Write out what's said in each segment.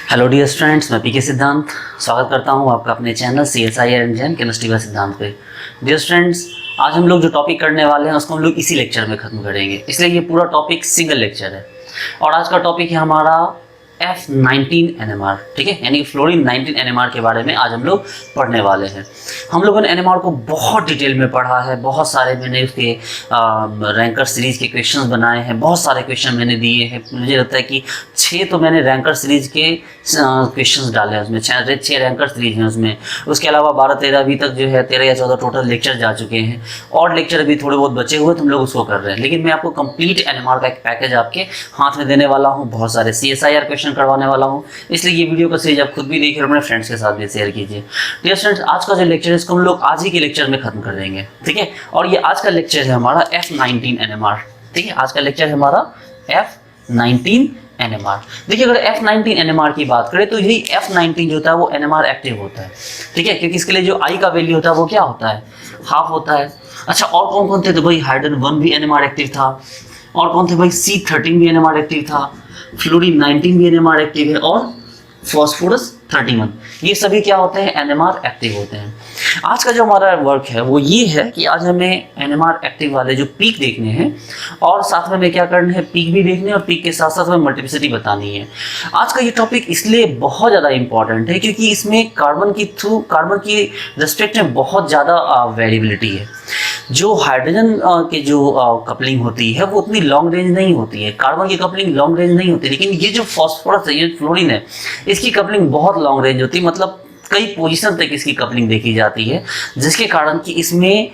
Hello dear students, मैं पीके सिद्धांत स्वागत करता हूं आपका अपने चैनल CSIR इंजन केमिस्ट्री का सिद्धांत पे। डियर स्टूडेंट्स, आज हम लोग जो टॉपिक करने वाले हैं उसको हम लोग इसी लेक्चर में खत्म करेंगे, इसलिए ये पूरा टॉपिक सिंगल लेक्चर है। और आज का टॉपिक है हमारा F19 NMR, ठीक है, यानी फ्लोरीन 19 NMR के बारे में आज हम लोग पढ़ने वाले हैं। हम लोगों ने NMR को बहुत डिटेल में पढ़ा है, बहुत सारे मैंने उसके रैंकर सीरीज के क्वेश्चंस बनाए हैं, बहुत सारे क्वेश्चन मैंने दिए हैं। मुझे लगता है कि 6 तो मैंने रैंकर सीरीज के क्वेश्चंस डाले हैं उसमें, 6 रैंकर सीरीज हैं उसमें। उसके अलावा 12-13 अभी तक जो है 13 या 14 टोटल लेक्चर जा चुके हैं, और लेक्चर अभी थोड़े बहुत बचे हुए तुम लोग उसको कर रहे हैं। लेकिन मैं आपको कंप्लीट NMR का एक पैकेज आपके हाथ में देने वाला हूँ, बहुत सारे CSIR क्वेश्चन करवाने वाला हूँ, इसलिए ये वीडियो का सीरीज आप खुद भी देखिए और अपने फ्रेंड्स के साथ भी शेयर कीजिए। डियर स्टूडेंट्स, आज का जो लेक्चर है इसको हम लोग आज ही के लेक्चर में खत्म कर देंगे, ठीक है। और ये आज का लेक्चर है हमारा F19 NMR, ठीक है। आज का लेक्चर है हमारा F19 NMR। देखिए, अगर F19 NMR की बात करें तो यही F19 जो होता है वो NMR एक्टिव होता है, ठीक है, क्योंकि इसके लिए जो I का वैल्यू होता है वो क्या होता है, हाफ होता है। अच्छा, और कौन कौन थे? तो भाई हाइड्रोजन 1 भी NMR एक्टिव था, और कौन थे भाई, C13 भी NMR एक्टिव था, फ्लोरीन 19 भी NMR एक्टिव है, और फॉस्फोरस 31, ये सभी क्या होते हैं, NMR एक्टिव होते हैं। आज का जो हमारा वर्क है वो ये है कि आज हमें NMR एक्टिव वाले जो पीक देखने हैं, और साथ में हमें क्या करना है, पीक भी देखने और पीक के साथ साथ हमें मल्टीप्लिसिटी बतानी है। आज का ये टॉपिक इसलिए बहुत ज़्यादा इंपॉर्टेंट है क्योंकि इसमें कार्बन की रिस्पेक्ट में बहुत ज़्यादा वेरिएबिलिटी है। जो हाइड्रोजन के जो कपलिंग होती है वो उतनी लॉन्ग रेंज नहीं होती है, कार्बन की कपलिंग लॉन्ग रेंज नहीं होती, लेकिन ये जो फॉस्फोरस है, ये फ्लोरीन है, इसकी कपलिंग बहुत लॉन्ग रेंज होती है, मतलब कई पोजीशन तक इसकी कपलिंग देखी जाती है, जिसके कारण कि इसमें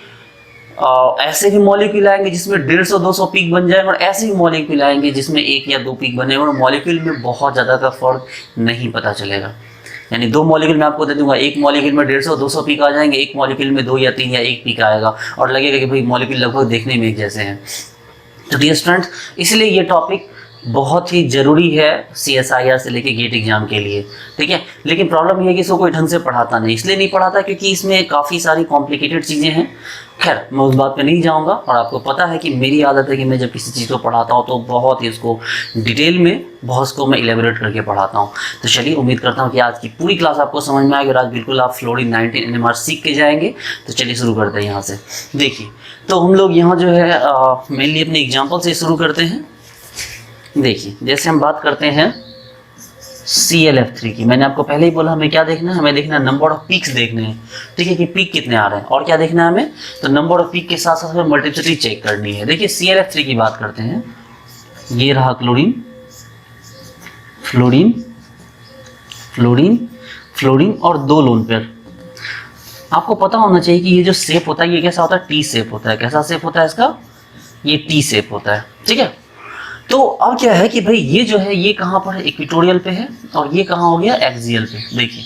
ऐसे भी मॉलिक्यूल आएंगे जिसमें 150-200 पीक बन जाए, और ऐसे भी मॉलिक्यूल आएंगे जिसमें 1 या 2 पीक बने, और मॉलिक्यूल में बहुत ज़्यादा का फर्क नहीं पता चलेगा। यानी 2 मॉलिक्यूल में आपको दे दूंगा, एक मॉलिक्यूल में 150-200 पीक आ जाएंगे, एक मॉलिक्यूल में 2 या 3 या 1 पीक आएगा, और लगेगा कि भाई मॉलिक्यूल लगभग देखने में एक जैसे हैं। तो डियर स्टूडेंट्स, इसलिए ये टॉपिक बहुत ही जरूरी है CSIR से लेके गेट एग्जाम के लिए, ठीक है। लेकिन प्रॉब्लम ये है कि इसको कोई ढंग से पढ़ाता नहीं, इसलिए नहीं पढ़ाता क्योंकि इसमें काफ़ी सारी कॉम्प्लिकेटेड चीज़ें हैं। खैर, मैं उस बात पे नहीं जाऊंगा, और आपको पता है कि मेरी आदत है कि मैं जब किसी चीज़ को पढ़ाता हूँ तो बहुत ही उसको डिटेल में बहुत उसको मैं इलेबोरेट करके पढ़ाता हूँ। तो चलिए, उम्मीद करता हूँ कि आज की पूरी क्लास आपको समझ में आएगी और आज बिल्कुल आप फ्लोरीन 19 NMR सीख के जाएंगे। तो चलिए शुरू करते हैं यहाँ से। देखिए, तो हम लोग यहाँ जो है मेनली अपने एग्जाम्पल से शुरू करते हैं। देखिए, जैसे हम बात करते हैं ClF3 की, मैंने आपको पहले ही बोला हमें क्या देखना है, हमें देखना है नंबर ऑफ पीक्स देखने हैं, ठीक है, कि पीक कितने आ रहे हैं, और क्या देखना है हमें, तो नंबर ऑफ पीक के साथ साथ हमें मल्टीप्लिसिटी चेक करनी है। देखिए, ClF3 की बात करते हैं, ये रहा क्लोरीन, फ्लोरीन, फ्लोरीन, फ्लोरीन और 2 लोन पेयर। आपको पता होना चाहिए कि ये जो शेप होता है ये कैसा होता है, टी शेप होता है। कैसा शेप होता है इसका, ये टी शेप होता है, ठीक है। तो अब क्या है कि भाई ये जो है ये कहाँ पर है, इक्वेटोरियल पे है, और ये कहाँ हो गया, एक्सियल पे। देखिए,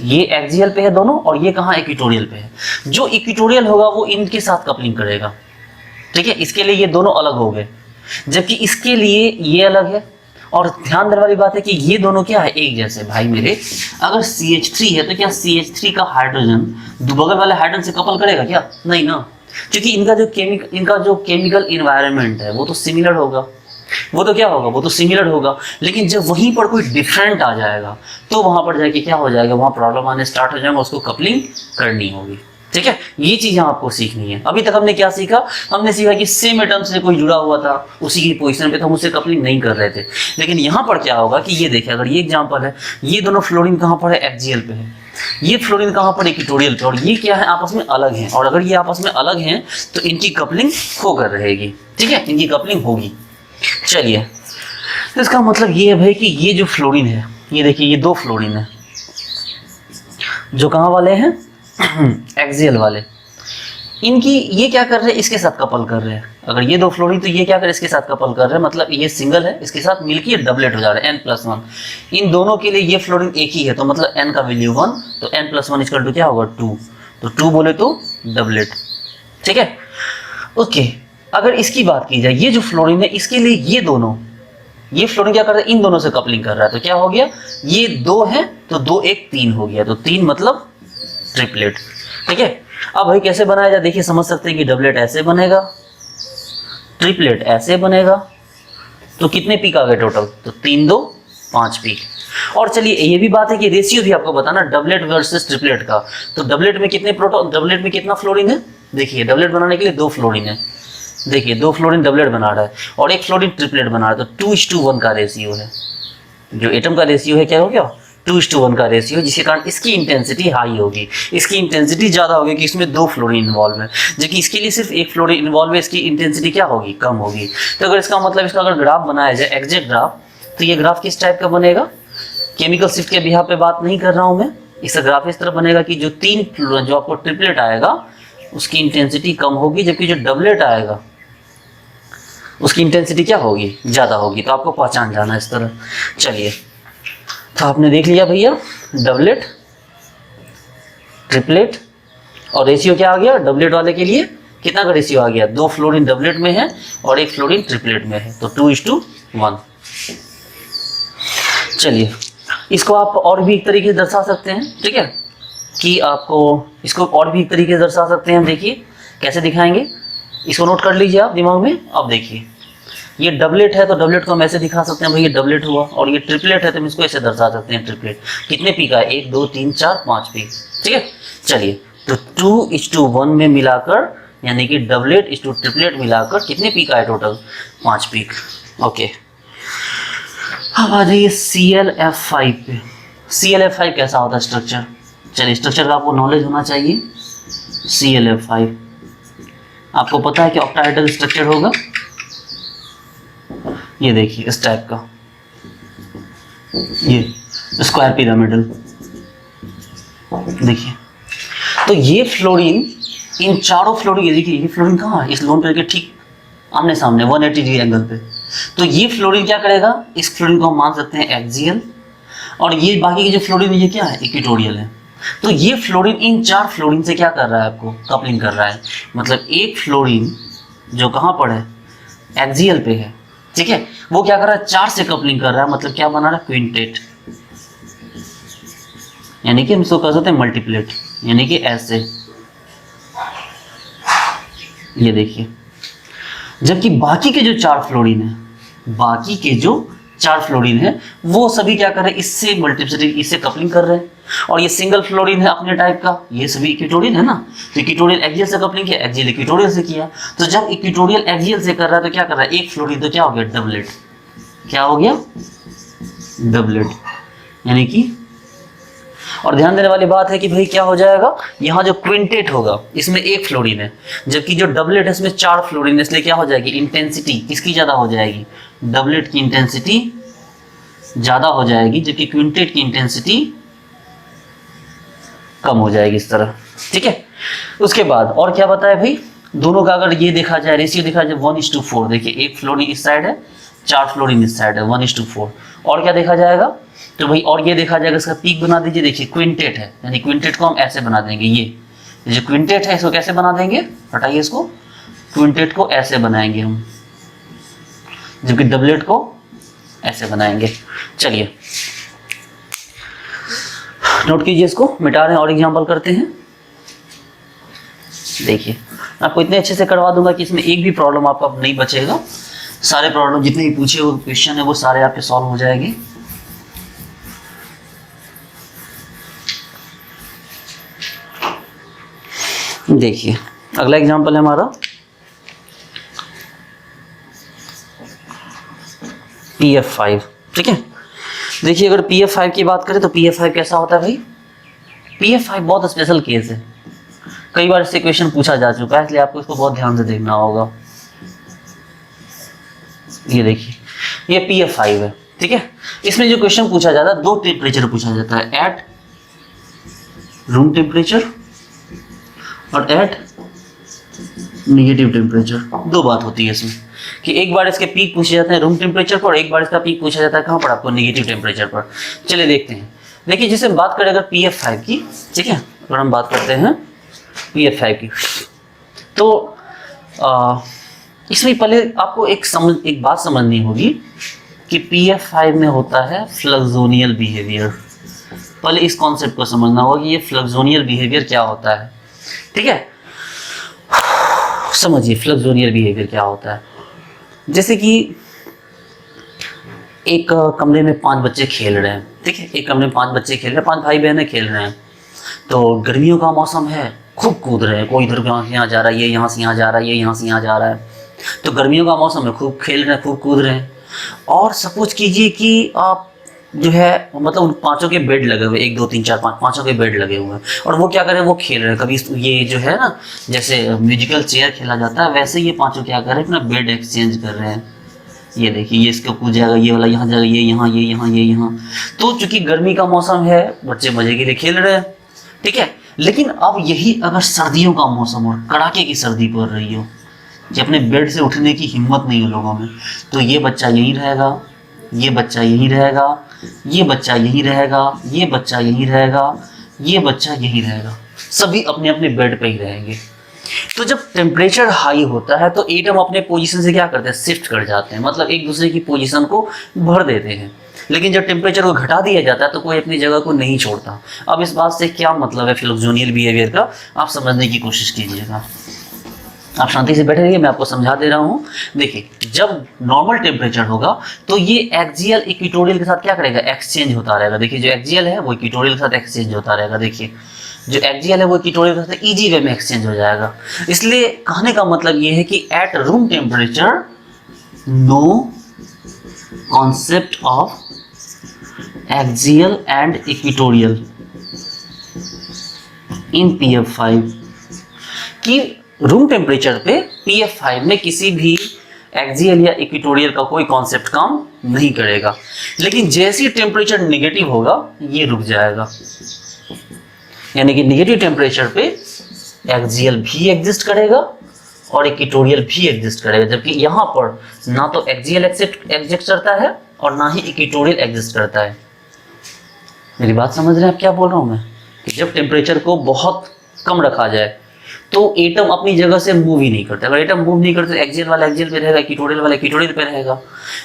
ये एक्सियल पे है दोनों, और ये कहाँ, इक्वेटोरियल पे है। जो इक्वेटोरियल होगा वो इनके साथ कपलिंग करेगा, ठीक है। इसके लिए ये दोनों अलग हो गए, जबकि इसके लिए ये अलग है। और ध्यान देने वाली बात है कि ये दोनों क्या है, एक जैसे। भाई मेरे, अगर CH3 है तो क्या CH3 का हाइड्रोजन बगल वाले हाइड्रोजन से कपल करेगा क्या, नहीं ना, क्योंकि इनका जो केमिकल इन्वायरमेंट है वो तो सिमिलर होगा, वो तो क्या होगा, वो तो सिमिलर होगा। लेकिन जब वहीं पर कोई डिफरेंट आ जाएगा तो वहां पर जाके क्या हो जाएगा, वहां प्रॉब्लम आने स्टार्ट हो जाएगा, उसको कपलिंग करनी होगी, ठीक है। ये चीजें आपको सीखनी है। अभी तक हमने क्या सीखा, हमने सीखा कि सेम एटम से कोई जुड़ा हुआ था उसी की पोजीशन पे, तो हम उससे कपलिंग नहीं कर रहे थे। लेकिन यहाँ पर क्या होगा कि ये देखिए, अगर ये एग्जांपल है, ये दोनों फ्लोरीन कहाँ पर है, एक्सियल पे है, ये फ्लोरीन कहाँ पर, इक्वेटोरियल पे, और ये क्या है, आपस में अलग हैं। और अगर ये आपस में अलग हैं तो इनकी कपलिंग होकर रहेगी, ठीक है, इनकी कपलिंग होगी। चलिए, तो इसका मतलब ये है भाई कि ये जो फ्लोरीन है, ये देखिए, ये 2 फ्लोरीन है जो कहाँ वाले हैं, एक्सियल वाले। इनकी ये क्या कर रहे हैं, इसके साथ कपल कर रहे हैं। अगर ये 2 फ्लोरीन, तो ये क्या कर रहे हैं, इसके साथ कपल कर रहे हैं, मतलब ये सिंगल है, इसके साथ मिलकर डबलेट हो जा रहा है, n+1। इन दोनों के लिए ये फ्लोरीन एक ही है, तो मतलब n का वैल्यू 1, तो n+1 इक्वल टू क्या होगा, 2। तो 2 बोले तो डबलेट, ठीक है, ओके। अगर इसकी बात की जाए, ये जो फ्लोरीन है इसके लिए ये फ्लोरीन क्या कर रहा है, इन दोनों से कपलिंग कर रहा है, तो क्या हो गया, ये 2 है तो 2 1 3 हो गया, तो 3 मतलब ट्रिपलेट, ठीक है। अब भाई कैसे बनाया जाए, देखिए समझ सकते हैं कि डबलेट ऐसे बनेगा, ट्रिपलेट ऐसे बनेगा, तो कितने पीक आ गए टोटल, तो 3 2 5 पीक। और चलिए ये भी बात है कि रेशियो भी आपको बताना डबलेट वर्सेस ट्रिपलेट का। तो डबलेट में कितने प्रोटॉन, डबलेट में कितना फ्लोरीन है, देखिए डबलेट बनाने के लिए 2 फ्लोरीन है, देखिए 2 फ्लोरीन डबलेट बना रहा है और 1 फ्लोरीन ट्रिपलेट बना रहा है, तो 2:1 का रेशियो है। जो एटम का रेशियो है क्या हो गया, 2:1 का रेशियो, जिसके कारण इसकी इंटेंसिटी हाई होगी, इसकी इंटेंसिटी ज़्यादा होगी कि इसमें 2 फ्लोरीन इन्वॉल्व है, जबकि इसके लिए सिर्फ 1 फ्लोरीन इन्वॉल्व है, इसकी इंटेंसिटी क्या होगी, कम होगी। तो अगर इसका मतलब इसका अगर ग्राफ बनाया जाए एग्जैक्ट ग्राफ, तो ये ग्राफ किस टाइप का बनेगा, केमिकल शिफ्ट के बिहाफ पे बात नहीं कर रहा हूँ मैं, इसका ग्राफ इस तरह बनेगा कि जो 3 जो आपको ट्रिपलेट आएगा उसकी इंटेंसिटी कम होगी, जबकि जो डबलेट आएगा उसकी इंटेंसिटी क्या होगी, ज़्यादा होगी। तो आपको पहचान जाना इस तरह। चलिए तो आपने देख लिया भैया डबलेट, ट्रिपलेट, और रेशियो क्या आ गया डबलेट वाले के लिए, कितना का रेशियो आ गया, 2 फ्लोरीन डबलेट में है और 1 फ्लोरीन ट्रिपलेट में है, तो 2:1। चलिए इसको आप और भी एक तरीके से दर्शा सकते हैं, ठीक है, कि आपको इसको और भी एक तरीके से दर्शा सकते हैं। देखिए कैसे दिखाएंगे, इसको नोट कर लीजिए आप दिमाग में। अब देखिए ये डबलेट है तो डबलेट को हम ऐसे दिखा सकते हैं, भाई ये डबलेट हुआ, और ये ट्रिपलेट है तो हम इसको ऐसे दर्शा सकते हैं ट्रिपलेट। कितने पी का है, 1 2 3 4 5 पी, ठीक है। चलिए तो 2:1 में मिलाकर, यानी कि डबलेट इस टू ट्रिपलेट मिलाकर कितने पी का है टोटल, 5 पीक। ओके अब आ जाइए ClF5 पे। ClF5 कैसा होता है स्ट्रक्चर, चलिए स्ट्रक्चर का आपको नॉलेज होना चाहिए। ClF5 आपको पता है कि ऑक्टाहेड्रल स्ट्रक्चर होगा, ये देखिए इस टाइप का, ये स्क्वायर पिरामिडल, देखिए। तो ये फ्लोरीन, इन चारों फ्लोरीन, देखिए ये फ्लोरीन कहाँ है, इस लोन पेयर के ठीक आमने सामने 180 डिग्री एंगल पे। तो ये फ्लोरीन क्या करेगा, इस फ्लोरीन को हम मान सकते हैं एक्सियल, और ये बाकी के जो फ्लोरीन है ये क्या है, इक्वेटोरियल है। तो ये फ्लोरीन इन 4 फ्लोरीन से क्या कर रहा है, आपको कपलिंग कर रहा है। मतलब एक फ्लोरीन जो कहाँ पर है, एक्सियल पे है, ठीक है, वो क्या कर रहा है, 4 से कपलिंग कर रहा है, मतलब क्या बना रहा है, क्विंटेट, यानी कि हम इसको कह सकते हैं मल्टीप्लेट, यानी कि ऐसे, ये देखिए। जबकि बाकी के जो 4 फ्लोरीन है, बाकी के जो 4 फ्लोरीन है वो सभी क्या कर रहे हैं, इससे मल्टीप्लिसिटी, इससे कपलिंग कर रहे हैं। और ये सिंगल फ्लोरीन है अपने टाइप का, ये सभी इक्वेटोरियल है ना, तो इक्वेटोरियल एक्सियल से कपलिंग किया, एक्सियल इक्वेटोरियल से किया। तो जब इक्वेटोरियल एक्सियल से कर रहा है तो क्या कर रहा है, एक फ्लोरीन, तो क्या हो गया, डबलेट, क्या हो गया, डबलेट, यानी कि। और ध्यान देने वाली बात है कि भाई क्या हो जाएगा, यहाँ जो क्विंटेट होगा इसमें 1 फ्लोरीन है, जबकि जो डबलेट है इसमें 4 फ्लोरीन है, इसलिए क्या हो जाएगी, इंटेंसिटी किसकी ज़्यादा हो जाएगी, डबलेट की इंटेंसिटी ज़्यादा हो जाएगी, जबकि क्विंटेट की इंटेंसिटी कम हो जाएगी, इस तरह, ठीक है। उसके बाद और क्या बताया भाई, दोनों का अगर ये देखा जाए, रेशियो देखा जाए 1:4, देखिए 1 फ्लोरीन इस साइड है, 4 फ्लोरीन इस साइड है, 1:4। और क्या देखा जाएगा, तो भाई और ये देखा जाएगा, इसका पीक बना दीजिए, देखिए क्विंटेट है, यानी क्विंटेट को हम ऐसे बना देंगे, ये जो क्विंटेट है इसको कैसे बना देंगे, हटाइए इसको, क्विंटेट को ऐसे बनाएंगे हम, जबकि डबलेट को ऐसे बनाएंगे। चलिए नोट कीजिए, इसको मिटा रहे हैं और एग्जांपल करते हैं। देखिए आपको इतने अच्छे से करवा दूंगा कि इसमें एक भी प्रॉब्लम आपका नहीं बचेगा, सारे प्रॉब्लम जितने भी पूछे हुए क्वेश्चन है वो सारे आपके सॉल्व हो जाएंगे। देखिए अगला एग्जांपल है हमारा PF5, ठीक है। देखिए अगर PF5 की बात करें तो PF5 कैसा होता है भाई, PF5 बहुत स्पेशल केस है, कई बार इससे क्वेश्चन पूछा जा चुका है, इसलिए आपको इसको बहुत ध्यान से देखना होगा। ये देखिए ये PF5 है, ठीक है। इसमें जो क्वेश्चन पूछा जाता है, 2 टेम्परेचर पूछा जाता है, एट रूम टेम्परेचर और एट नेगेटिव टेम्परेचर। 2 बात होती है इसमें, कि एक बार इसके पीक पूछे जाते हैं रूम टेम्परेचर पर, एक बार इसका पीक पूछा जाता है कहाँ पर, आपको नेगेटिव टेम्परेचर पर। चलिए देखते हैं। देखिए जैसे हम बात करें अगर PF5 की, ठीक है, अगर हम बात करते हैं PF5 की, तो इसमें पहले आपको एक बात समझनी होगी कि PF5 में होता है फ्लक्सोनियल बिहेवियर। पहले इस कॉन्सेप्ट को समझना होगा कि ये फ्लक्सोनियल बिहेवियर क्या होता है, ठीक है। समझिए फ्लक्सोनियल बिहेवियर क्या होता है। जैसे कि एक कमरे में 5 बच्चे खेल रहे हैं, ठीक है, एक कमरे में 5 बच्चे खेल रहे हैं, 5 भाई बहनें खेल रहे हैं। तो गर्मियों का मौसम है, खूब कूद रहे हैं, कोई इधर यहाँ जा रहा है, ये यहाँ से यहाँ जा रहा है, ये यहाँ से यहाँ जा रहा है। तो गर्मियों का मौसम है, खूब खेल रहे हैं, खूब कूद रहे हैं। और सपोज कीजिए कि आप जो है मतलब उन पांचों के बेड लगे हुए, 1 2 3 4 5 पांचों के बेड लगे हुए हैं, और वो क्या कर रहे हैं, वो खेल रहे हैं। कभी ये जो है ना, जैसे म्यूजिकल चेयर खेला जाता है, वैसे ये पांचों क्या कर रहे हैं, अपना बेड एक्सचेंज कर रहे हैं। ये देखिए, ये इसके कूद जाएगा, ये वाला यहाँ जाएगा, ये यहाँ, ये यहाँ, ये यहाँ। तो चूंकि गर्मी का मौसम है, बच्चे मजे के लिए खेल रहे हैं, ठीक है। लेकिन अब यही अगर सर्दियों का मौसम और कड़ाके की सर्दी पड़ रही हो, कि अपने बेड से उठने की हिम्मत नहीं है लोगों में, तो ये बच्चा यहीं रहेगा, ये बच्चा यहीं रहेगा, ये बच्चा यहीं रहेगा, ये बच्चा यहीं रहेगा, ये बच्चा यहीं रहेगा, सभी अपने अपने बेड पे ही रहेंगे। तो जब टेम्परेचर हाई होता है तो एटम अपने पोजीशन से क्या करते हैं, शिफ्ट कर जाते हैं, मतलब एक दूसरे की पोजीशन को भर देते हैं। लेकिन जब टेम्परेचर को घटा दिया जाता है तो कोई अपनी जगह को नहीं छोड़ता। अब इस बात से क्या मतलब है फिलोक्सोनियल बिहेवियर का, आप समझने की कोशिश कीजिएगा। आप शांति से बैठे रहिए, मैं आपको समझा दे रहा हूँ। देखिए, जब नॉर्मल टेम्परेचर होगा तो ये एक्सियल इक्वेटोरियल के साथ क्या करेगा, एक्सचेंज होता रहेगा। देखिए, जो एक्सियल है वो इक्वेटोरियल के साथ एक्सचेंज होता रहेगा। देखिए, जो एक्सियल है वो इक्वेटोरियल के साथ इजी वे में एक्सचेंज हो जाएगा। इसलिए कहने का मतलब ये है कि at room temperature no concept of axial and equatorial in PF5, कि रूम टेम्परेचर पे PF5 में किसी भी एक्सियल या इक्वेटोरियल का कोई कॉन्सेप्ट काम नहीं करेगा। लेकिन जैसे ही टेम्परेचर नेगेटिव होगा ये रुक जाएगा, यानी कि नेगेटिव टेम्परेचर पे एक्सियल भी एग्जिस्ट करेगा और इक्वेटोरियल भी एग्जिस्ट करेगा, जबकि यहाँ पर ना तो एक्सियल एग्जिस्ट करता है और ना ही इक्वेटोरियल एग्जिस्ट करता है। मेरी बात समझ रहे हैं आप क्या बोल रहा हूँ मैं, कि जब टेम्परेचर को बहुत कम रखा जाए तो एटम अपनी जगह से मूव ही नहीं करता। अगर एटम मूव नहीं करते तो एक्सियल वाला एक्सियल पे रहेगा, इक्वेटोरियल वाला इक्वेटोरियल पे रहेगा।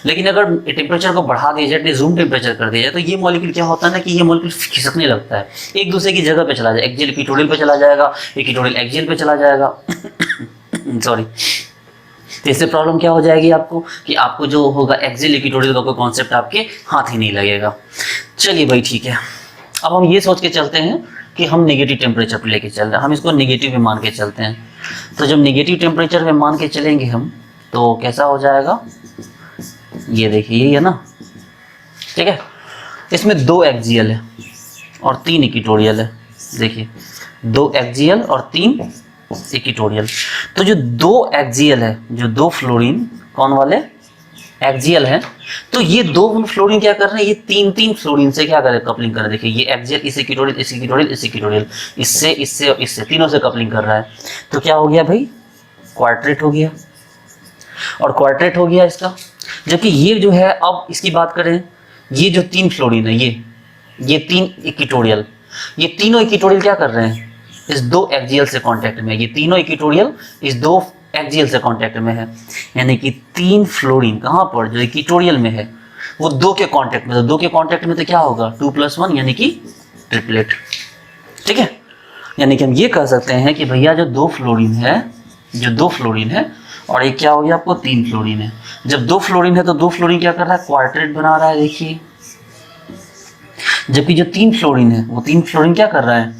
लेकिन अगर टेम्परेचर को बढ़ा दिया जाए, रूम टेम्परेचर कर दिया जाए, तो ये मॉलिक्यूल क्या होता है ना, कि ये मॉलिक्यूल खिसकने लगता है, एक दूसरे की जगह पे चला जाए, एक्सियल इक्वेटोरियल पे चला जाएगा, इक्वेटोरियल एक्सियल पे चला जाएगा। सॉरी। तो इससे प्रॉब्लम क्या हो जाएगी आपको, कि आपको जो होगा एक्सियल इक्वेटोरियल का कोई कॉन्सेप्ट आपके हाथ ही नहीं लगेगा। चलिए भाई, ठीक है। अब हम ये सोच के चलते हैं कि हम नेगेटिव टेम्परेचर पे लेके चल रहे हैं, हम इसको नेगेटिव में मान के चलते हैं। तो जब नेगेटिव टेम्परेचर में मान के चलेंगे हम, तो कैसा हो जाएगा, ये देखिए, यही है ना, ठीक है। इसमें 2 एक्सियल है और 3 इक्वेटोरियल है। देखिए, 2 एक्सियल और 3 इक्वेटोरियल। तो जो 2 एक्सियल है, जो 2 फ्लोरीन कौन वाले एक्सियल है, तो ये 2 फ्लोरीन क्या कर रहे हैं, ये 3 फ्लोरीन से क्या कर रहे हैं, कपलिंग कर रहे हैं। देखिए, ये एक्सियल इस इक्वेटोरियल, इस इक्वेटोरियल, इस इक्वेटोरियल, इससे इससे और इससे, तीनों से कपलिंग कर रहा है। तो क्या हो गया भाई, क्वार्टेट हो गया, और क्वार्टेट हो गया इसका। जबकि ये जो है, अब इसकी बात करें, ये जो 3 फ्लोरीन है, ये 3 इक्वेटोरियल, ये तीनों इक्वेटोरियल क्या कर रहे हैं, इस 2 एक्सियल से कांटेक्ट में। ये तीनों इक्वेटोरियल इस 2 एक्सियल से कांटेक्ट में है, यानी कि 3 फ्लोरीन कहाँ पर, जो इक्वेटोरियल में है, वो 2 के कांटेक्ट में। तो 2 के कांटेक्ट में तो क्या होगा, 2 + 1 यानी कि ट्रिपलेट, ठीक है। यानी कि हम ये कह सकते हैं कि भैया जो 2 फ्लोरीन है, जो 2 फ्लोरीन है, और एक क्या हो गया आपको, 3 फ्लोरीन है। जब 2 फ्लोरीन है तो 2 फ्लोरीन क्या कर रहा है, क्वार्टेट बना रहा है। देखिए, जबकि जो 3 फ्लोरीन है, वो 3 फ्लोरीन क्या कर रहा है,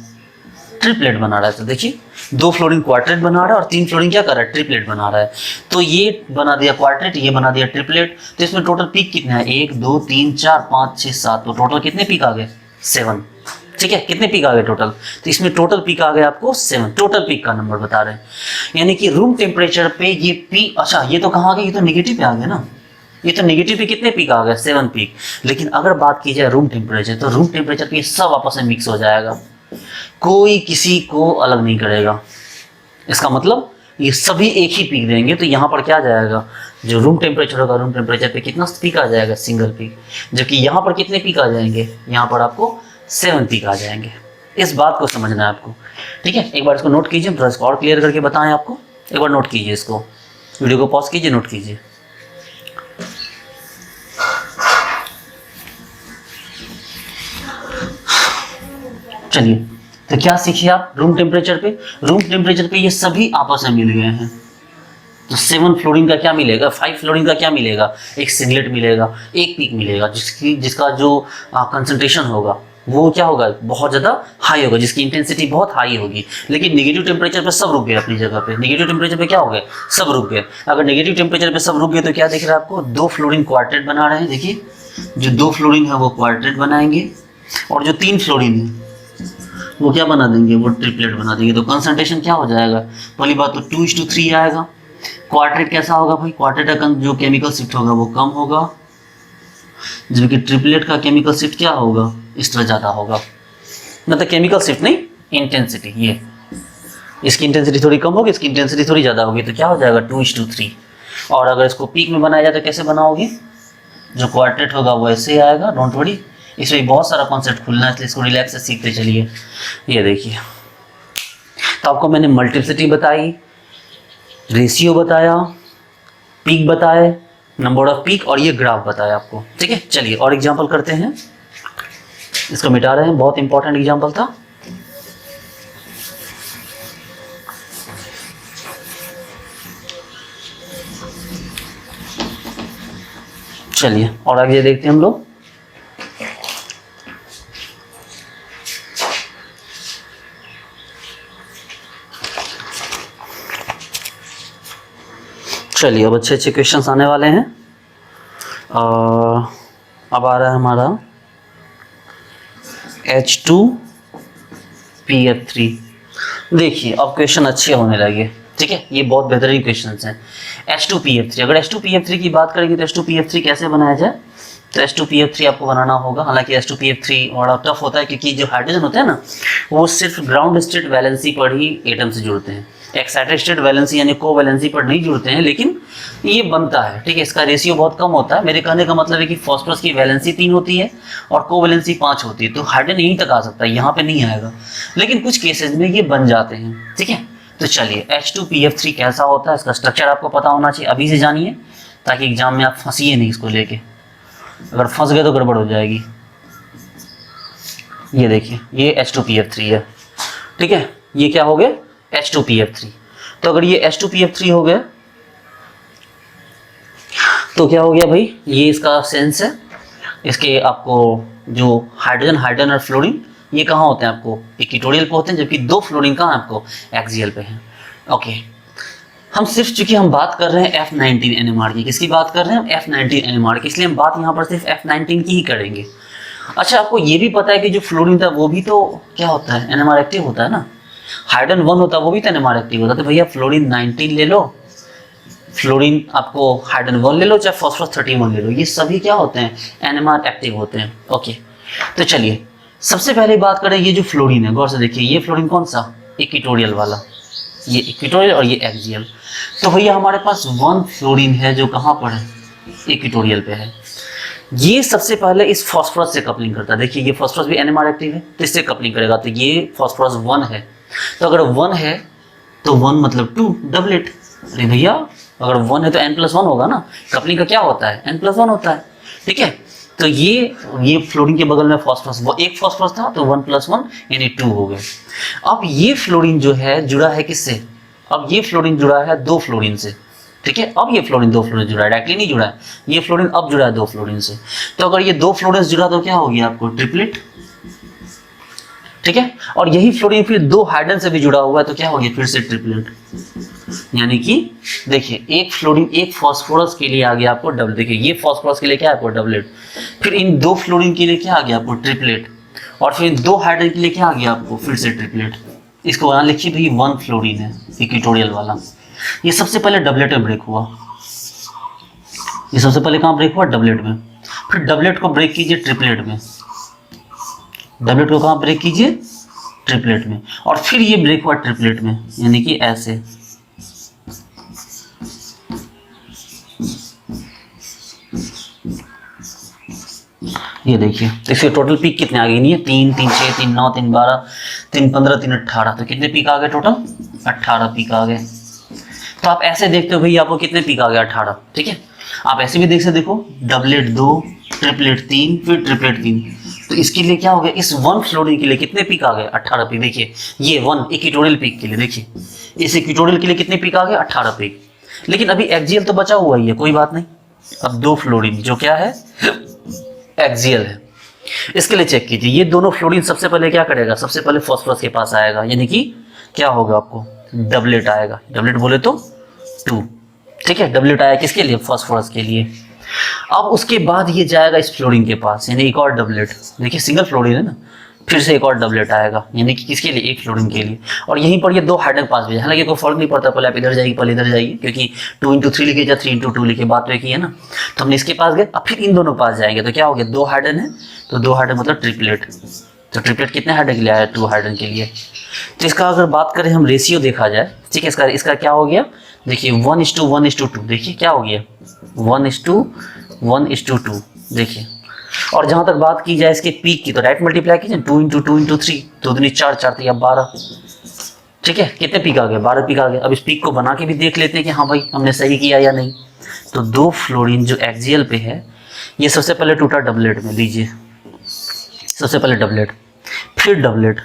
ट्रिपलेट बना रहा है। तो देखिए, 2 फ्लोरीन क्वार्टेट बना रहा है और 3 फ्लोरीन क्या कर रहा है, ट्रिपलेट बना रहा है। तो ये बना दिया क्वार्टेट, ये बना दिया ट्रिपलेट। तो इसमें टोटल पीक कितना है, 1 2 3 4 5 6 7, तो टोटल कितने पीक आ गए, 7, ठीक है। कितने पीक आ गए टोटल, तो इसमें टोटल पीक आ गए आपको 7, टोटल पीक का नंबर बता रहे हैं। यानी कि रूम टेम्परेचर पे ये पीक, अच्छा ये तो कहाँ आ गए, ये तो नेगेटिव पे आ गए ना, ये तो नेगेटिव पे कितने पीक आ गए, 7 पीक। लेकिन अगर बात की जाए रूम टेम्परेचर, तो रूम टेम्परेचर पे सब आपस में मिक्स हो जाएगा, कोई किसी को अलग नहीं करेगा। इसका मतलब ये सभी एक ही पीक देंगे। तो यहाँ पर क्या जाएगा, जो रूम टेम्परेचर होगा, रूम टेम्परेचर पे कितना पीक आ जाएगा, सिंगल पीक। जबकि यहाँ पर कितने पीक आ जाएंगे, यहाँ पर आपको 7 पीक आ जाएंगे। इस बात को समझना है आपको, ठीक है। एक बार इसको नोट कीजिए, थोड़ा इसको और क्लियर करके बताएं आपको। एक बार नोट कीजिए, इसको वीडियो को पॉज कीजिए, नोट कीजिए। चलिए, तो क्या सीखे आप, रूम टेम्परेचर पे ये सभी आपस में मिल गए हैं, तो 7 फ्लोरीन का क्या मिलेगा, 5 फ्लोरीन का क्या मिलेगा, एक सिंगलेट मिलेगा, एक पीक मिलेगा, जिसका जो कंसंट्रेशन होगा वो क्या होगा, बहुत ज़्यादा हाई होगा, जिसकी इंटेंसिटी बहुत हाई होगी। लेकिन नेगेटिव टेम्परेचर पे सब रुक गए अपनी जगह पे, नेगेटिव टेम्परेचर पे क्या हो गए, सब रुक गए। अगर नेगेटिव टेम्परेचर पे सब रुक गए तो क्या दिख रहा है आपको, 2 फ्लोरीन क्वार्टेट बना रहे हैं। देखिए जो 2 फ्लोरीन है वो क्वार्टेट बनाएंगे, और जो 3 फ्लोरीन है वो क्या बना देंगे, वो ट्रिपलेट बना देंगे। तो कंसंट्रेशन क्या हो जाएगा, पहली बात तो 2:3 आएगा। क्वार्टेट कैसा होगा भाई, क्वार्टेट का जो केमिकल शिफ्ट होगा वो कम होगा, जबकि ट्रिपलेट का केमिकल शिफ्ट क्या होगा, इस तरह ज़्यादा होगा। मतलब केमिकल शिफ्ट नहीं, इंटेंसिटी, ये इसकी इंटेंसिटी थोड़ी कम होगी, इसकी इंटेंसिटी थोड़ी ज़्यादा होगी, तो क्या हो जाएगा 2:3। और अगर इसको पीक में बनाया जाए तो कैसे बनाओगे, जो क्वार्टेट होगा वो ऐसे ही आएगा, डोंट वरी। इसमें बहुत सारा कॉन्सेप्ट खुलना है, इसलिए इसको रिलैक्स से सीखते चलिए। ये देखिए, तो आपको मैंने मल्टीप्लिसिटी बताई, रेशियो बताया, पीक बताए, नंबर ऑफ पीक, और ये ग्राफ बताया आपको। ठीक है, चलिए और एग्जांपल करते हैं। इसको मिटा रहे हैं, बहुत इंपॉर्टेंट एग्जांपल था। चलिए और आगे देखते हैं हम लोग। चलिए अब अच्छे अच्छे क्वेश्चंस आने वाले हैं। अब आ रहा है हमारा H2PF3। देखिए अब क्वेश्चन अच्छे होने लगे। ठीक है, ये बहुत बेहतरीन क्वेश्चंस हैं। H2PF3, अगर H2PF3 की बात करेंगे तो H2PF3 कैसे बनाया जाए, तो H2PF3 आपको बनाना होगा। हालांकि H2PF3 बड़ा टफ होता है, क्योंकि जो हाइड्रोजन होता है ना, वो सिर्फ ग्राउंड स्टेट वैलेंसी पर ही एटम से जुड़ते हैं, एक्साइटेड स्टेट वैलेंसी यानी कोवैलेंसी पर नहीं जुड़ते हैं, लेकिन ये बनता है। ठीक है, इसका रेशियो बहुत कम होता है। मेरे कहने का मतलब है कि फॉस्फोरस की वैलेंसी 3 होती है और कोवैलेंसी 5 होती है, तो हाइड्रोजन यहीं तक आ सकता है, यहाँ पे नहीं आएगा, लेकिन कुछ केसेस में ये बन जाते हैं। ठीक है, तो चलिए H2PF3 कैसा होता है, इसका स्ट्रक्चर आपको पता होना चाहिए, अभी से जानिए, ताकि एग्जाम में आप फंसिए नहीं इसको लेके। अगर फंस गए तो गड़बड़ हो जाएगी। ये देखिए, ये H2PF3 है। ठीक है, ये क्या हो गया, H2PF3। तो अगर ये H2PF3 हो गया तो क्या हो गया भाई, ये इसका सेंस है। इसके आपको जो हाइड्रोजन और फ्लोरीन ये कहाँ होते हैं, आपको इक्वेटोरियल पे होते हैं, जबकि 2 फ्लोरीन कहाँ आपको एक्सियल पे हैं। ओके, हम सिर्फ चूंकि हम बात कर रहे हैं F19 NMR की, किसकी बात कर रहे हैं हम, F19 NMR की, इसलिए हम बात यहाँ पर सिर्फ F19 की ही करेंगे। अच्छा, आपको ये भी पता है कि जो फ्लोरीन था वो भी तो क्या होता है, NMR एक्टिव होता है ना। हाइड्रोजन 1 होता है वो भी तो NMR एक्टिव होता है। तो भैया फ्लोरीन 19 ले लो, फ्लोरीन आपको हाइड्रोजन 1 ले लो, चाहे फॉस्फोरस 31 ले लो, ये सभी क्या होते हैं, NMR एक्टिव होते हैं। ओके, तो चलिए सबसे पहले बात करें, ये जो फ्लोरीन है, गौर से देखिए, ये फ्लोरीन कौन सा, इक्वेटोरियल वाला, ये इक्वेटोरियल और ये एक्सियल। तो भैया हमारे पास 1 फ्लोरीन है जो कहाँ पर है, इक्वेटोरियल पे है। ये सबसे पहले इस फॉस्फोरस से कपलिंग करता है। देखिए ये फॉस्फोरस भी NMR एक्टिव है, तो इससे कपलिंग करेगा। तो ये फॉस्फोरस 1 है, तो अगर 1 है तो 1 मतलब 2, डबलेट। अरे भैया अगर 1 है तो n+1 होगा ना, कपलिंग का क्या होता है, n+1 होता है। ठीक है, तो ये फ्लोरीन के बगल में फॉस्फोरस, वो एक फॉस्फोरस था तो 1+1 यानी 2 हो गए। अब ये फ्लोरीन जो है जुड़ा है किससे, अब ये फ्लोरीन जुड़ा है 2 फ्लोरीन से। ठीक है, अब ये फ्लोरीन 2 फ्लोरीन जुड़ा है, डायरेक्टली नहीं जुड़ा है, ये फ्लोरीन अब जुड़ा है 2 फ्लोरीन से। तो अगर ये 2 फ्लोरीन जुड़ा तो क्या हो गया आपको, ट्रिपलेट। ठीक है, और यही फ्लोरीन फिर 2 हाइड्रोजन से भी जुड़ा हुआ है, तो क्या हो गया, फिर से ट्रिपलेट। यानी कि देखिए एक फ्लोरीन एक फॉस्फोरस के लिए आ गया आपको डबल, देखिए ये फॉस्फोरस के लिए क्या है आपको डबलेट, फिर इन 2 फ्लोरीन के लिए क्या आ गया आपको ट्रिपलेट, और फिर इन 2 हाइड्रोजन के लिए क्या आ गया आपको फिर से ट्रिपलेट। इसको वहां लिखिए भाई 1 फ्लोरीन है इक्वेटोरियल वाला। ये सबसे पहले डबलेट में ब्रेक हुआ, ये सबसे पहले कहाँ ब्रेक हुआ, डबलेट में। फिर डबलेट को ब्रेक कीजिए ट्रिपलेट में, डबलेट को कहाँ ब्रेक कीजिए, ट्रिपलेट में, और फिर ये ब्रेक हुआ ट्रिपलेट में, यानी कि ऐसे। ये देखिए इसके टोटल पीक कितने आ गए, नहीं है 3, 3, 6, 3, 9, 3, 12, 3, 15, 3, 18, तो कितने पीक आ गए टोटल, 18 पीक आ गए। तो आप ऐसे देखते हो भाई आपको कितने पीक आ गए, 18। ठीक है, आप ऐसे भी देख सकते, देखो डबलेट 2, ट्रिपलेट 3, फिर ट्रिपलेट 3, तो इसके लिए क्या हो गया, इस 1 फ्लोरीन के लिए कितने पीक आ गए, 18 पीक। देखिए ये 1 इक्वेटोरियल पीक के लिए, देखिए इस इक्वेटोरियल के लिए कितने पीक आ गए, 18 पीक। लेकिन अभी एक्सियल तो बचा हुआ ही है, कोई बात नहीं। अब दो फ्लोरीन जो क्या है, एक्सियल है। इसके लिए चेक कीजिए, ये दोनों फ्लोरीन सबसे पहले क्या करेगा, सबसे पहले फास्फोरस के पास आएगा, यानी कि क्या होगा आपको, डबलेट आएगा। डबलेट बोले तो 2, ठीक है। डबलेट आया किसके लिए, फास्फोरस के लिए। अब उसके बाद ये जाएगा इस फ्लोरीन के पास, यानी एक और डबलेट। देखिए सिंगल फ्लोरीन है ना, फिर से एक और डबलेट आएगा, यानी कि किसके लिए, एक फ्लोरीन के लिए। और यहीं पर ये दो हाइड्रोजन पास भी है, हालांकि कोई फर्क नहीं पड़ता, पहले आप इधर जाएगी पहले इधर जाएगी, क्योंकि 2 × 3 लिखे या 3 × 2 लिखे, बात तो एक ही है ना। तो हमने इसके पास गए, अब फिर इन दोनों पास जाएंगे, तो क्या हो गया, 2 हाइड्रोजन है, तो 2 हाइड्रोजन मतलब ट्रिपलेट। तो ट्रिपलेट कितने हाइड्रोजन के लिए आया, 2 हाइड्रोजन के लिए। तो इसका अगर बात करें हम, रेशियो देखा जाए, ठीक है, इसका क्या हो गया, देखिए 1:1:2, देखिए क्या हो गया, 1:1:2, देखिए। और जहां तक बात की जाए इसके पीक की, तो राइट मल्टीप्लाई कीजिए, 2 × 2 × 3, 2 दूनी 4, 4 3 12, ठीक है। कितने पीक आ गए, 12 पीक आ गए। अब इस पीक को बना के भी देख लेते हैं कि हाँ भाई हमने सही किया या नहीं। तो 2 फ्लोरीन जो एक्सियल पे है, ये सबसे पहले टूटा डबलेट में, लीजिए सबसे पहले डबलेट, फिर डबलेट,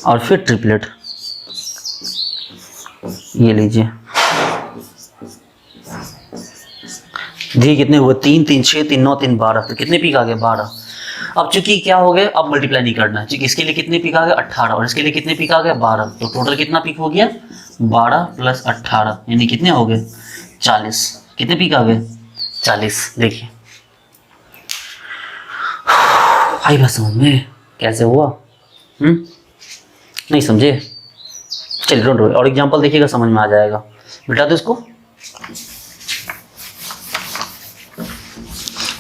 और फिर ट्रिपलेट, ये लीजिए। देखिए कितने हुए, 3 3 6 3 9 3 12, तो कितने पीक आ गए, 12। अब चूंकि क्या हो गए, अब मल्टीप्लाई नहीं करना है, क्योंकि इसके लिए कितने पीक आ गए, 18, और इसके लिए कितने पीक आ गए, 12। तो टोटल कितना पीक हो गया, 12 + 18, यानी कितने हो गए, 40। कितने पीक आ गए, 40। देखिए आई बात समझ में, कैसे हुआ, नहीं समझे, चलिए डोंट वरी, और एग्जांपल देखिएगा समझ में आ जाएगा। बिठा दो इसको।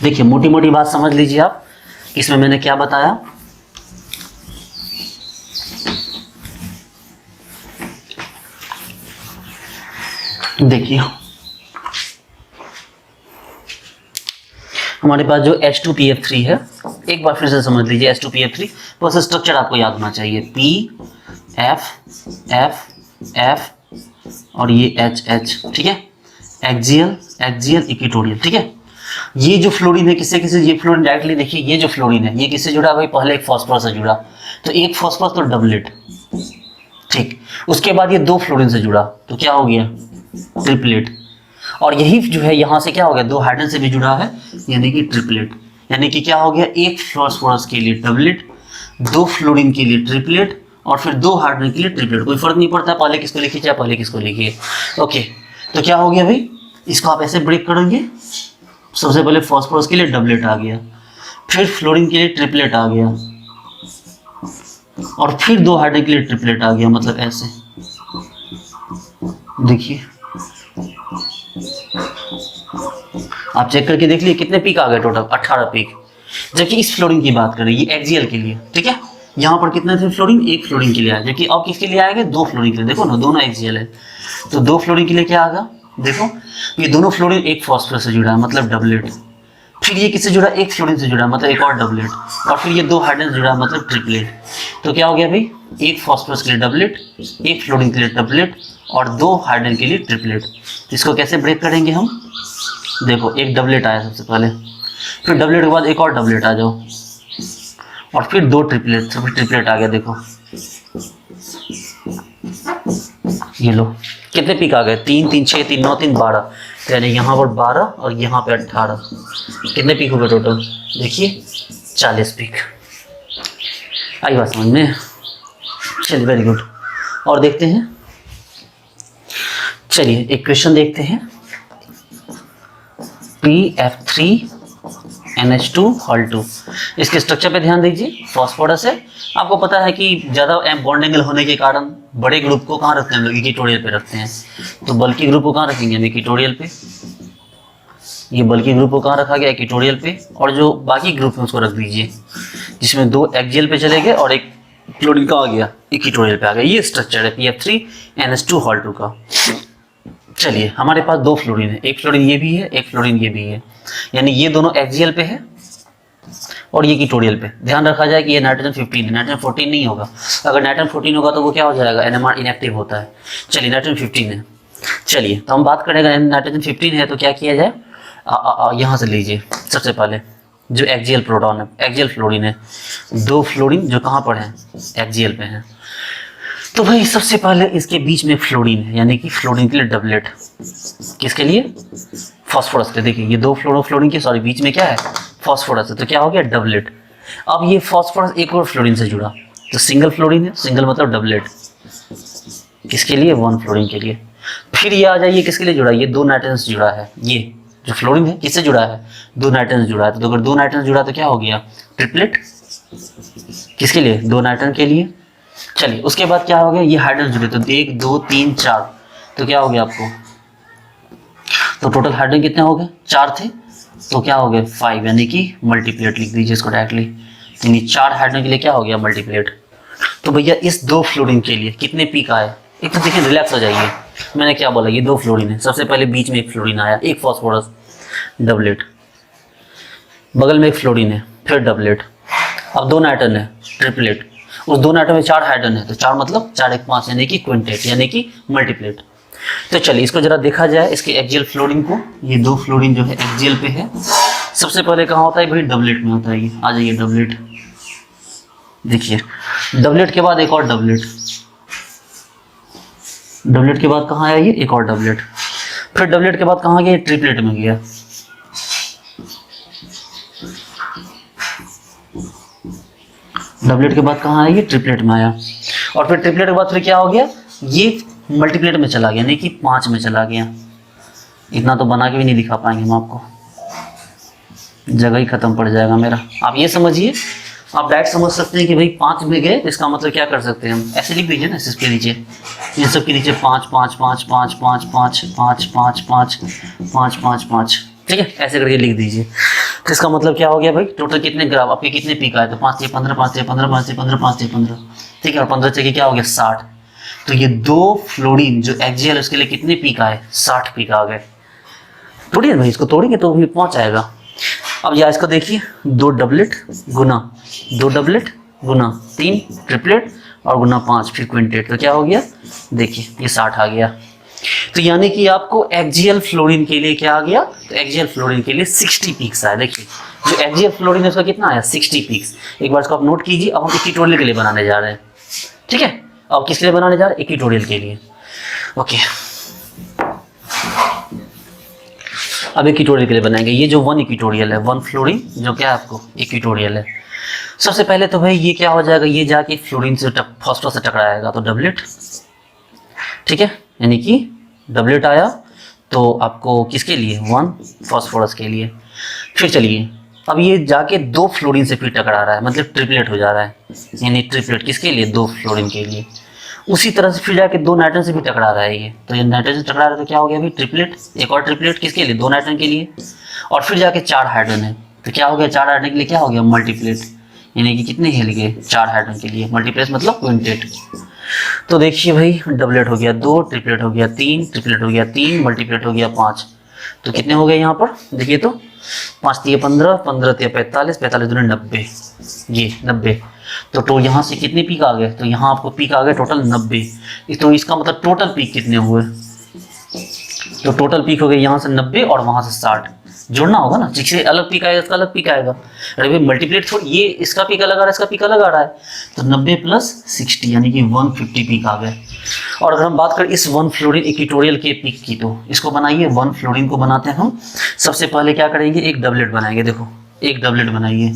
देखिए मोटी मोटी बात समझ लीजिए आप, इसमें मैंने क्या बताया। देखिए हमारे पास जो H2PF3 है, एक बार फिर से समझ लीजिए, H2PF3 बस स्ट्रक्चर आपको याद होना चाहिए, PF F F और ये HH, ठीक है, एक्सियल एक्सियल इक्वेटोरियल, ठीक है। ये जो फ्लोरीन है किससे किससे, ये फ्लोरीन डायरेक्टली देखिए, ये जो फ्लोरीन है ये किससे जुड़ा भाई, पहले एक फास्फोरस से जुड़ा, तो एक फास्फोरस तो डबलेट, ठीक। उसके बाद ये 2 फ्लोरीन से जुड़ा, तो क्या हो गया, ट्रिपलेट। और यही जो है यहाँ से क्या हो गया, 2 हाइड्रोजन से भी जुड़ा है, यानी कि ट्रिपलेट। यानी कि क्या हो गया, एक फास्फोरस के लिए डबलेट, 2 फ्लोरीन के लिए ट्रिपलेट, और फिर 2 हाइड्रोजन के लिए ट्रिपलेट। कोई फर्क नहीं पड़ता पहले किसको लिखिए चाहे पहले किसको लिखिए, ओके। तो क्या हो गया भाई, इसको आप ऐसे ब्रेक करेंगे, सबसे पहले फास्फोरस के लिए डबलेट आ गया, फिर फ्लोरीन के लिए ट्रिपलेट आ गया, और फिर 2 हाइड्रोजन के लिए ट्रिपलेट आ गया, मतलब ऐसे। देखिए आप चेक करके देख लिए कितने पीक आ गए, टोटल 18 पीक। जबकि इस फ्लोरीन की बात करें, ये एक्सियल के लिए, ठीक है, यहाँ पर कितने थे फ्लोरीन, एक फ्लोरीन के लिए आया, जबकि अब किसके लिए आएगा, 2 फ्लोरीन के लिए। देखो ना दोनों एक्सियल है, तो 2 फ्लोरीन के लिए क्या आएगा, देखो ये दोनों फ्लोरीन एक फास्फोरस से जुड़ा है, मतलब डबलेट। फिर ये किससे जुड़ा, एक फ्लोरीन से जुड़ा, मतलब एक और डबलेट, और फिर ये 2 हाइड्रोजन जुड़ा, मतलब ट्रिपलेट। तो क्या हो गया भाई, एक फास्फोरस के लिए डबलेट, एक फ्लोरीन के लिए डबलेट, और 2 हाइड्रोजन के लिए ट्रिपलेट। इसको कैसे ब्रेक करेंगे हम, देखो एक डबलेट आया सबसे पहले, फिर डबलेट के बाद एक और डबलेट आ जाओ, और फिर 2 ट्रिपलेट, फिर ट्रिपलेट आ गया। देखो ये लो कितने पीक आ गए, 3 3 6 3 9 3 12, तो यानी यहाँ पर 12 और यहाँ पे 18, कितने पीक हो गए टोटल, देखिए 40 पीक। आई बात समझ में, चलिए वेरी गुड। और देखते हैं, चलिए एक क्वेश्चन देखते हैं, PF3NH2 इसके स्ट्रक्चर पे ध्यान दीजिए। फास्फोरस है, आपको पता है कि ज़्यादा बॉन्ड एंगल होने के कारण बड़े ग्रुप को कहाँ रखते हैं हम लोग, इक्वेटोरियल पे रखते हैं। तो बल्कि ग्रुप को कहाँ रखेंगे हम, इक्वेटोरियल पे। ये बल्कि ग्रुप को कहाँ रखा गया, इक्वेटोरियल पे। और जो बाकी ग्रुप है उसको रख दीजिए, जिसमें 2 एक्सियल पे चले गए और एक क्लोरीन का आ गया, इक्वेटोरियल पे आ गया। ये स्ट्रक्चर है PF3NH2 का। चलिए हमारे पास 2 फ्लोरीन है, एक फ्लोरीन ये भी है, एक फ्लोरीन ये भी है, यानी ये दोनों एक्सियल पे है और ये इक्वेटोरियल पे। ध्यान रखा जाए कि ये नाइट्रोजन 15 है, नाइट्रोजन 14 नहीं होगा। अगर नाइट्रोजन 14 होगा तो वो क्या हो जाएगा, NMR इनएक्टिव होता है। चलिए नाइट्रोजन 15 है, चलिए तो हम बात करेंगे नाइट्रोजन 15 है तो क्या किया जाए, यहाँ से लीजिए सबसे पहले जो एक्सियल प्रोटॉन है, एक्सियल फ्लोरीन है, 2 फ्लोरीन जो कहाँ पर है, एक्सियल पे है। तो भाई सबसे पहले इसके बीच में फ्लोरीन है, यानी कि फ्लोरीन के लिए डबलेट। किसके लिए? फास्फोरस के। देखिए ये दो फ्लोरीन के सॉरी बीच में क्या है? फास्फोरस है, तो क्या हो गया? डबलेट। अब ये फास्फोरस एक और फ्लोरीन से जुड़ा, तो सिंगल फ्लोरीन है, सिंगल मतलब डबलेट। किसके लिए? 1 फ्लोरीन के लिए। फिर ये आ जाइए किसके लिए जुड़ा? ये 2 नाइट्रोजन से जुड़ा है। ये जो फ्लोरीन है किससे जुड़ा है? 2 नाइट्रोजन से जुड़ा है। तो अगर 2 नाइट्रोजन जुड़ा तो क्या हो गया? ट्रिपलेट। किसके लिए? 2 नाइट्रोजन के लिए। चलिए उसके बाद क्या हो गया? ये हाइड्रोजन जुड़े, तो 1 2 3 4, तो क्या हो गया आपको? तो टोटल हाइड्रोजन कितने हो गए? 4 थे, तो क्या हो गए? 5, यानी कि मल्टीप्लेट लिख दीजिए इसको डायरेक्टली। यानी 4 हाइड्रोजन के लिए क्या हो गया? मल्टीप्लेट। तो भैया इस 2 फ्लोरीन के लिए कितने पीक आए? एक तो देखिए रिलैक्स हो जाइए, मैंने क्या बोला? ये 2 फ्लोरीन है, सबसे पहले बीच में एक फ्लोरीन आया, एक फास्फोरस, डबलेट। बगल में एक फ्लोरीन है, फिर डबलेट। अब 2 नाइट्रोजन है, ट्रिपलेट। उस 2 नाइट्रोजन में 4 हाइड्रोजन है, तो 4 मतलब 4 1 5, यानी कि क्विंटेट, यानी कि मल्टीप्लेट। तो चलिए इसको जरा देखा जाए, इसके एक्सियल फ्लोरीन को। ये 2 फ्लोरीन जो है एक्सियल पे है। सबसे पहले कहाँ होता है भाई? डबलेट में होता है। ये आ जाइए डबलेट। देखिए डबलेट के बाद एक और डबलेट, डबलेट के बाद कहाँ आया? ये एक और डबलेट। फिर डबलेट के बाद कहाँ गया? ट्रिपलेट में गया। डबलेट के बाद कहाँ आया? ये ट्रिपलेट में आया। और फिर ट्रिपलेट के बाद फिर क्या हो गया? ये मल्टीप्लेट में चला गया, यानी कि 5 में चला गया। इतना तो बना के भी नहीं दिखा पाएंगे हम आपको, जगह ही खत्म पड़ जाएगा मेरा। आप ये समझिए, आप डायरेक्ट समझ सकते हैं कि भाई 5 में गए, इसका मतलब क्या कर सकते हैं हम? ऐसे लिख दीजिए ना इसके नीचे, इन सब के नीचे 5 5 5 5 5 5 5 5 5 5 5 5, ठीक है, ऐसे करके लिख दीजिए। तो इसका मतलब क्या हो गया भाई? टोटल कितने ग्राफ आपके कितने पीक आए? तो 5 से 15, 5 से 15, 5 से 15, 5 से 15, ठीक है। और 15 से क्या हो गया? 60। तो ये 2 फ्लोरीन जो एक्सियल उसके लिए कितने पीक आए? 60 पीक आ गए। तोड़िए भाई, इसको तोड़ेंगे तो भी पहुंच आएगा। अब या इसको देखिए, 2 डबलेट गुना 2 डबलेट गुना 3 ट्रिपलेट और गुना 5 फिर क्विंटेट, तो क्या हो गया? देखिए ये 60 आ गया। तो यानी कि आपको एक्सियल फ्लोरीन के लिए क्या आ गया? तो एक्सियल फ्लोरीन के लिए 60 पीक्स आया। देखिए जो एक्सियल फ्लोरीन है उसका कितना आया? 60 पीक्स। एक बार इसको आप नोट कीजिए। अब हम इक्विटोरियल के लिए बनाने जा रहे हैं, ठीक है। अब किसके लिए बनाने जा रहे हैं? इक्विटोरियल के लिए। ओके, अब इक्विटोरियल के लिए बनाएंगे। ये जो 1 इक्विटोरियल है, 1 फ्लोरीन जो क्या है आपको? इक्विटोरियल है। सबसे पहले तो भाई ये क्या हो जाएगा? ये जाके फ्लोरीन से फास्फोरस से टकराएगा, तो डबलेट, ठीक है। यानी कि डबलेट आया, तो आपको किसके लिए? 1 फास्फोरस के लिए। फिर चलिए अब ये जाके 2 फ्लोरीन से फिर टकरा रहा है, मतलब ट्रिपलेट हो जा रहा है, यानी ट्रिपलेट किसके लिए? 2 फ्लोरीन के लिए। उसी तरह से फिर जाके 2 नाइट्रोजन से भी टकरा रहा है ये, तो ये नाइट्रोजन टकरा रहा है, तो क्या हो गया भाई? ट्रिपलेट। एक और ट्रिपलेट किसके लिए? 2 नाइट्रोजन के लिए। और फिर जाके 4 हाइड्रोजन है, तो क्या हो गया? 4 हाइड्रोजन के लिए क्या हो गया? मल्टीप्लेट। यानी कि कितने हिल गए? 4 हाइड्रोजन के लिए। मल्टीप्लेट मतलब क्विंटेट। तो देखिए भाई डबलेट हो गया 2, ट्रिपलेट हो गया 3, ट्रिपलेट हो गया 3, मल्टीप्लेट हो गया 5, तो कितने हो गए यहाँ पर? देखिए तो 5 3 15, 15 3 45, 45 दूनी 90, ये 90। तो यहाँ से कितने पीक आ गए? तो यहाँ आपको पीक आ गए टोटल 90। तो इसका मतलब टोटल पीक कितने हुए? तो टोटल पीक हो गए यहाँ से 90 और वहाँ से 60। जोड़ना होगा ना, जिससे अलग पीक आएगा इसका अलग पीक आएगा। अरे भाई मल्टीप्लेट थोड़ी, ये इसका पीक अलग आ रहा है, इसका पीक अलग आ रहा है। तो 90 + 60 यानी कि 150 पीक आ गए। और अगर हम बात करें इस 1 फ्लोरीन इक्विटोरियल के पीक की, तो इसको बनाइए। 1 फ्लोरीन को बनाते हैं हम। सबसे पहले क्या करेंगे? एक डबलेट बनाएंगे। देखो एक डबलेट बनाइए,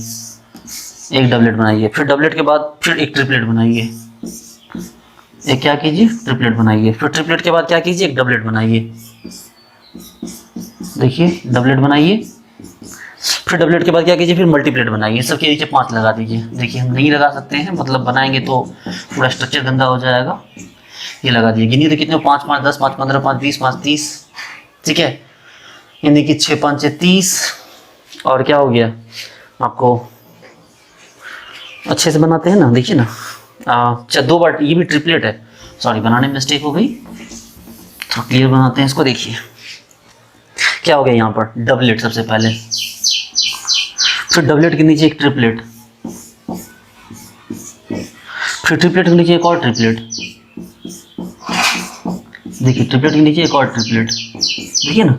एक डबलेट बनाइए। फिर डबलेट के बाद फिर एक ट्रिपलेट बनाइए। एक क्या कीजिए? ट्रिपलेट बनाइए। फिर ट्रिपलेट के बाद क्या कीजिए? एक डबलेट बनाइए। देखिए डबलेट बनाइए। फिर डबलेट के बाद क्या कीजिए? फिर मल्टीप्लेट बनाइए। सबके नीचे 5 लगा दीजिए। देखिए हम नहीं लगा सकते हैं, मतलब बनाएंगे तो पूरा स्ट्रक्चर गंदा हो जाएगा। ये लगा दिए। गिनिए तो कितने? 5 5 10, 5 15, 5 20, 5 30, ठीक है। यानी कि 6 5 6 30। और क्या हो गया आपको? अच्छे से बनाते हैं ना, देखिए ना। 2 बार, ये भी ट्रिपलेट है, सॉरी बनाने में मिस्टेक हो गई, तो क्लियर बनाते हैं इसको। देखिए क्या हो गया यहाँ पर? डबलेट सबसे पहले, फिर डबलेट के नीचे एक ट्रिपलेट, फिर ट्रिपलेट के नीचे एक और ट्रिपलेट। देखिए ट्रिपलेट के नीचे एक और ट्रिपलेट, देखिए ना।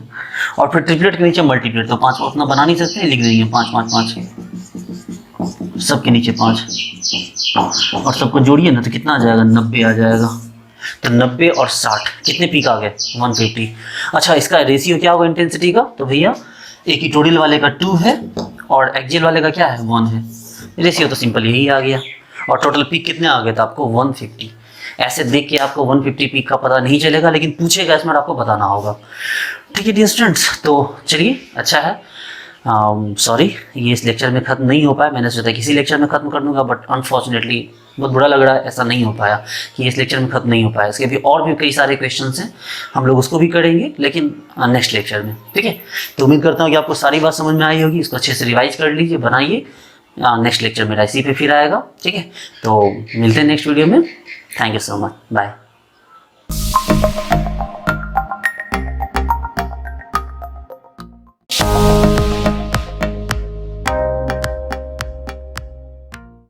और फिर ट्रिपलेट के नीचे मल्टीप्लेट। तो 5 उतना बना नहीं सकते, लिख देंगे 5 5 5। सबके नीचे 5 और सबको जोड़िए ना तो कितना आ जाएगा, 90 आ जाएगा। तो 90 और 60 कितने पीक आ गए, 150। अच्छा इसका रेशियो क्या होगा इंटेंसिटी का, तो भैया इक्वेटोरियल वाले का 2 है और एक्सियल वाले का क्या है, 1 है। रेशियो तो सिंपल यही आ गया। और टोटल पीक कितने आ गए थे आपको, 150। ऐसे देख के आपको 150 पीक का पता नहीं चलेगा, लेकिन पूछेगा इसमें आपको बताना होगा। ठीक है डियर स्टूडेंट्स, तो चलिए अच्छा है। सॉरी ये इस लेक्चर में ख़त्म नहीं हो पाया, मैंने सोचा किसी लेक्चर में ख़त्म कर दूंगा, बट अनफॉर्चुनेटली बहुत बुरा लग रहा है ऐसा नहीं हो पाया कि इस लेक्चर में ख़त्म नहीं हो पाया। इसके भी और भी कई सारे क्वेश्चंस हैं, हम लोग उसको भी करेंगे लेकिन नेक्स्ट लेक्चर में। ठीक है, तो उम्मीद करता हूँ कि आपको सारी बात समझ में आई होगी। इसको अच्छे से रिवाइज कर लीजिए, बनाइए। नेक्स्ट लेक्चर मेरा इसी पे फिर आएगा। ठीक है, तो मिलते हैं नेक्स्ट वीडियो में। Thank you so much, bye.